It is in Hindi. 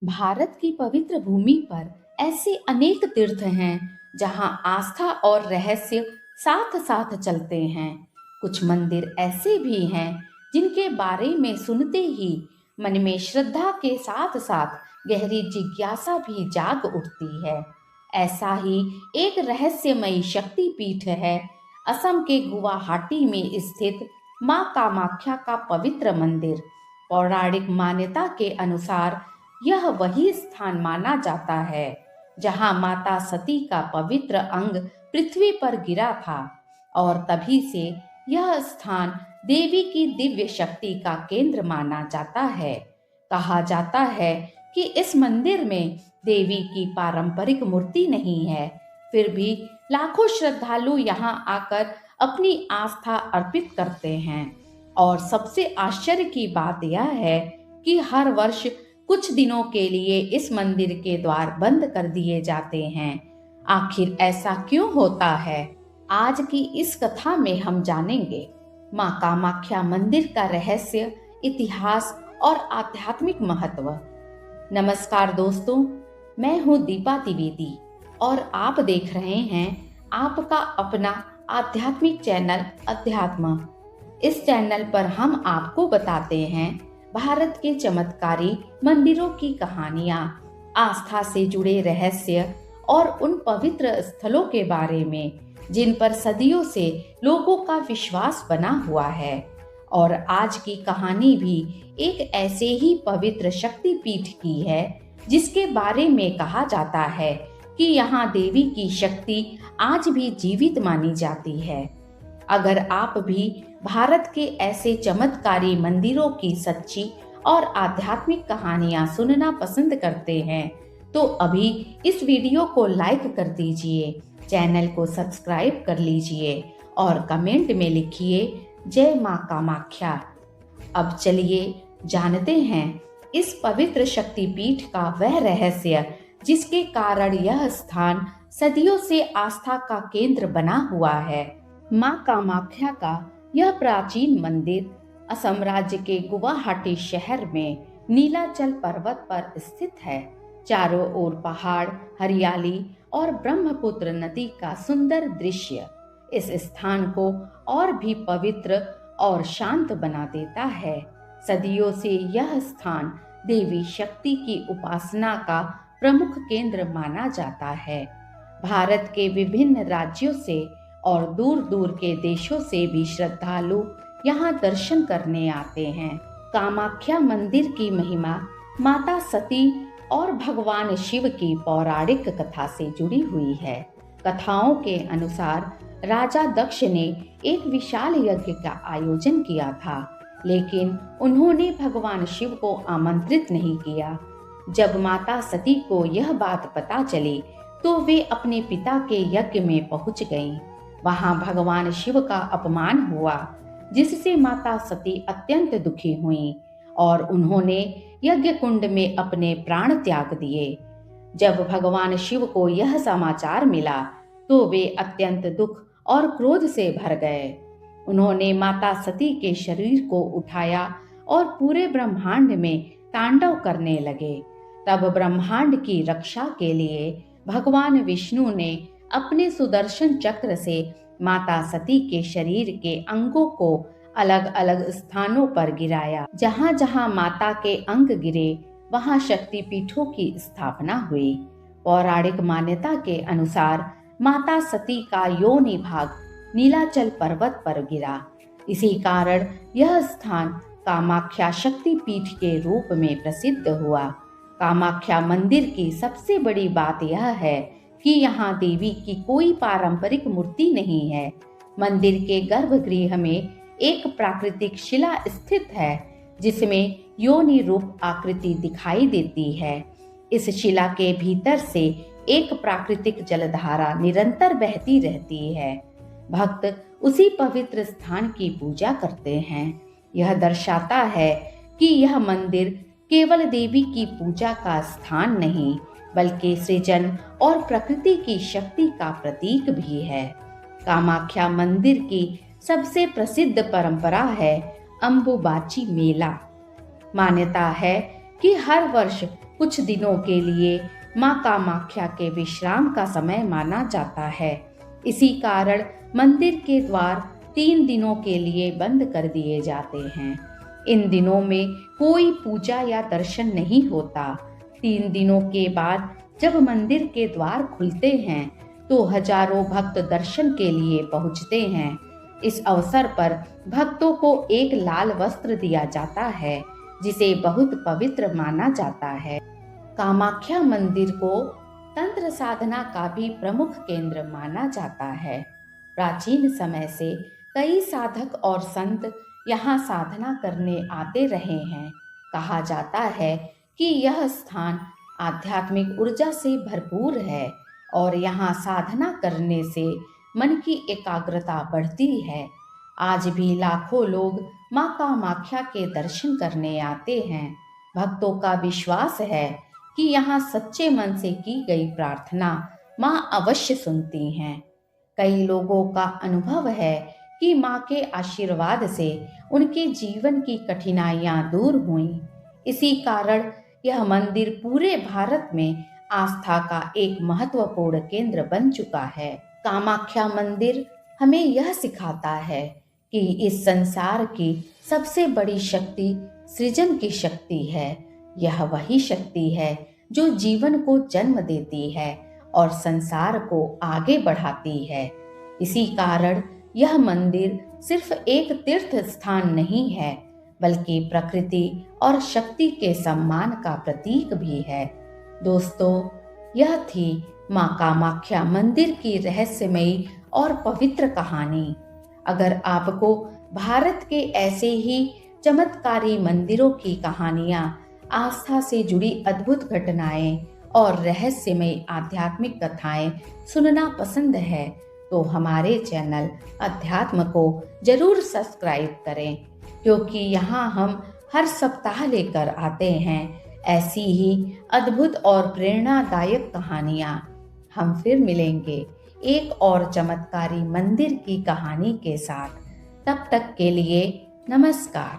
भारत की पवित्र भूमि पर ऐसे अनेक तीर्थ हैं जहां आस्था और रहस्य साथ साथ चलते हैं। कुछ मंदिर ऐसे भी हैं जिनके बारे में सुनते ही मन में श्रद्धा के साथ साथ गहरी जिज्ञासा भी जाग उठती है। ऐसा ही एक रहस्यमयी शक्ति पीठ है असम के गुवाहाटी में स्थित मां कामाख्या का पवित्र मंदिर। पौराणिक मान्यता के अनुसार यह वही स्थान माना जाता है जहां माता सती का पवित्र अंग पृथ्वी पर गिरा था और तभी से यह स्थान देवी की दिव्य शक्ति का केंद्र माना जाता है। कहा जाता है कि इस मंदिर में देवी की पारंपरिक मूर्ति नहीं है, फिर भी लाखों श्रद्धालु यहां आकर अपनी आस्था अर्पित करते हैं। और सबसे आश्चर्य की बात यह है कि हर वर्ष कुछ दिनों के लिए इस मंदिर के द्वार बंद कर दिए जाते हैं। आखिर ऐसा क्यों होता है, आज की इस कथा में हम जानेंगे। मां कामाख्या मंदिर का रहस्य, इतिहास और आध्यात्मिक महत्व। नमस्कार दोस्तों, मैं हूं दीपा द्विवेदी और आप देख रहे हैं आपका अपना आध्यात्मिक चैनल अध्यात्म। इस चैनल पर हम आपको बताते हैं भारत के चमत्कारी मंदिरों की कहानियां, आस्था से जुड़े रहस्य और उन पवित्र स्थलों के बारे में जिन पर सदियों से लोगों का विश्वास बना हुआ है। और आज की कहानी भी एक ऐसे ही पवित्र शक्ति पीठ की है जिसके बारे में कहा जाता है कि यहाँ देवी की शक्ति आज भी जीवित मानी जाती है। अगर आप भी भारत के ऐसे चमत्कारी मंदिरों की सच्ची और आध्यात्मिक कहानियां सुनना पसंद करते हैं तो अभी इस वीडियो को लाइक कर दीजिए, चैनल को सब्सक्राइब कर लीजिए और कमेंट में लिखिए जय मां कामाख्या। अब चलिए जानते हैं इस पवित्र शक्तिपीठ का वह रहस्य जिसके कारण यह स्थान सदियों से आस्था का केंद्र बना हुआ है। मां कामाख्या का यह प्राचीन मंदिर असम राज्य के गुवाहाटी शहर में नीलाचल पर्वत पर स्थित है। चारों ओर पहाड़, हरियाली और ब्रह्मपुत्र नदी का सुंदर दृश्य इस स्थान को और भी पवित्र और शांत बना देता है। सदियों से यह स्थान देवी शक्ति की उपासना का प्रमुख केंद्र माना जाता है। भारत के विभिन्न राज्यों से और दूर दूर के देशों से भी श्रद्धालु यहाँ दर्शन करने आते हैं। कामाख्या मंदिर की महिमा माता सती और भगवान शिव की पौराणिक कथा से जुड़ी हुई है। कथाओं के अनुसार राजा दक्ष ने एक विशाल यज्ञ का आयोजन किया था, लेकिन उन्होंने भगवान शिव को आमंत्रित नहीं किया। जब माता सती को यह बात पता चली तो वे अपने पिता के यज्ञ में पहुंच गईं। वहां भगवान शिव का अपमान हुआ, जिससे माता सती अत्यंत दुखी हुईं और उन्होंने यज्ञ कुंड में अपने प्राण त्याग दिए। जब भगवान शिव को यह समाचार मिला तो वे अत्यंत दुख और क्रोध से भर गए। उन्होंने माता सती के शरीर को उठाया और पूरे ब्रह्मांड में तांडव करने लगे। तब ब्रह्मांड की रक्षा के लिए भगवान विष्णु ने अपने सुदर्शन चक्र से माता सती के शरीर के अंगों को अलग अलग स्थानों पर गिराया। जहां जहां माता के अंग गिरे वहां शक्तिपीठों की स्थापना हुई। पौराणिक मान्यता के अनुसार माता सती का योनि भाग नीलाचल पर्वत पर गिरा। इसी कारण यह स्थान कामाख्या शक्तिपीठ के रूप में प्रसिद्ध हुआ। कामाख्या मंदिर की सबसे बड़ी बात यह है कि यहाँ देवी की कोई पारंपरिक मूर्ति नहीं है। मंदिर के गर्भगृह में एक प्राकृतिक शिला स्थित है जिसमें योनि रूप आकृति दिखाई देती है। इस शिला के भीतर से एक प्राकृतिक जलधारा निरंतर बहती रहती है। भक्त उसी पवित्र स्थान की पूजा करते हैं। यह दर्शाता है कि यह मंदिर केवल देवी की पूजा का स्थान नहीं, बल्कि सृजन और प्रकृति की शक्ति का प्रतीक भी है। कामाख्या मंदिर की सबसे प्रसिद्ध परंपरा है अंबुबाची मेला। मान्यता है कि हर वर्ष कुछ दिनों के लिए मां कामाख्या के विश्राम का समय माना जाता है। इसी कारण मंदिर के द्वार 3 दिनों के लिए बंद कर दिए जाते हैं। इन दिनों में कोई पूजा या दर्शन नहीं होता। 3 दिनों के बाद जब मंदिर के द्वार खुलते हैं तो हजारों भक्त दर्शन के लिए पहुंचते हैं। इस अवसर पर भक्तों को एक लाल वस्त्र दिया जाता है, जिसे बहुत पवित्र माना जाता है। कामाख्या मंदिर को तंत्र साधना का भी प्रमुख केंद्र माना जाता है। प्राचीन समय से कई साधक और संत यहाँ साधना करने आते रहे हैं। कहा जाता है कि यह स्थान आध्यात्मिक ऊर्जा से भरपूर है और यहाँ साधना करने से मन की एकाग्रता बढ़ती है। आज भी लाखों लोग मां कामाख्या के दर्शन करने आते हैं। भक्तों का विश्वास है कि यहाँ सच्चे मन से की गई प्रार्थना मां अवश्य सुनती हैं। कई लोगों का अनुभव है कि मां के आशीर्वाद से उनके जीवन की कठिनाइयां दूर हुईं। इसी कारण यह मंदिर पूरे भारत में आस्था का एक महत्वपूर्ण केंद्र बन चुका है। कामाख्या मंदिर हमें यह सिखाता है कि इस संसार की सबसे बड़ी शक्ति सृजन की शक्ति है। यह वही शक्ति है जो जीवन को जन्म देती है और संसार को आगे बढ़ाती है। इसी कारण यह मंदिर सिर्फ एक तीर्थ स्थान नहीं है, बल्कि प्रकृति और शक्ति के सम्मान का प्रतीक भी है। दोस्तों, यह थी मां कामाख्या मंदिर की रहस्यमयी और पवित्र कहानी। अगर आपको भारत के ऐसे ही चमत्कारी मंदिरों की कहानियां, आस्था से जुड़ी अद्भुत घटनाएं और रहस्यमय आध्यात्मिक कथाएं सुनना पसंद है तो हमारे चैनल अध्यात्म को जरूर सब्सक्राइब करें, क्योंकि यहाँ हम हर सप्ताह लेकर आते हैं ऐसी ही अद्भुत और प्रेरणादायक कहानियां। हम फिर मिलेंगे एक और चमत्कारी मंदिर की कहानी के साथ। तब तक के लिए नमस्कार।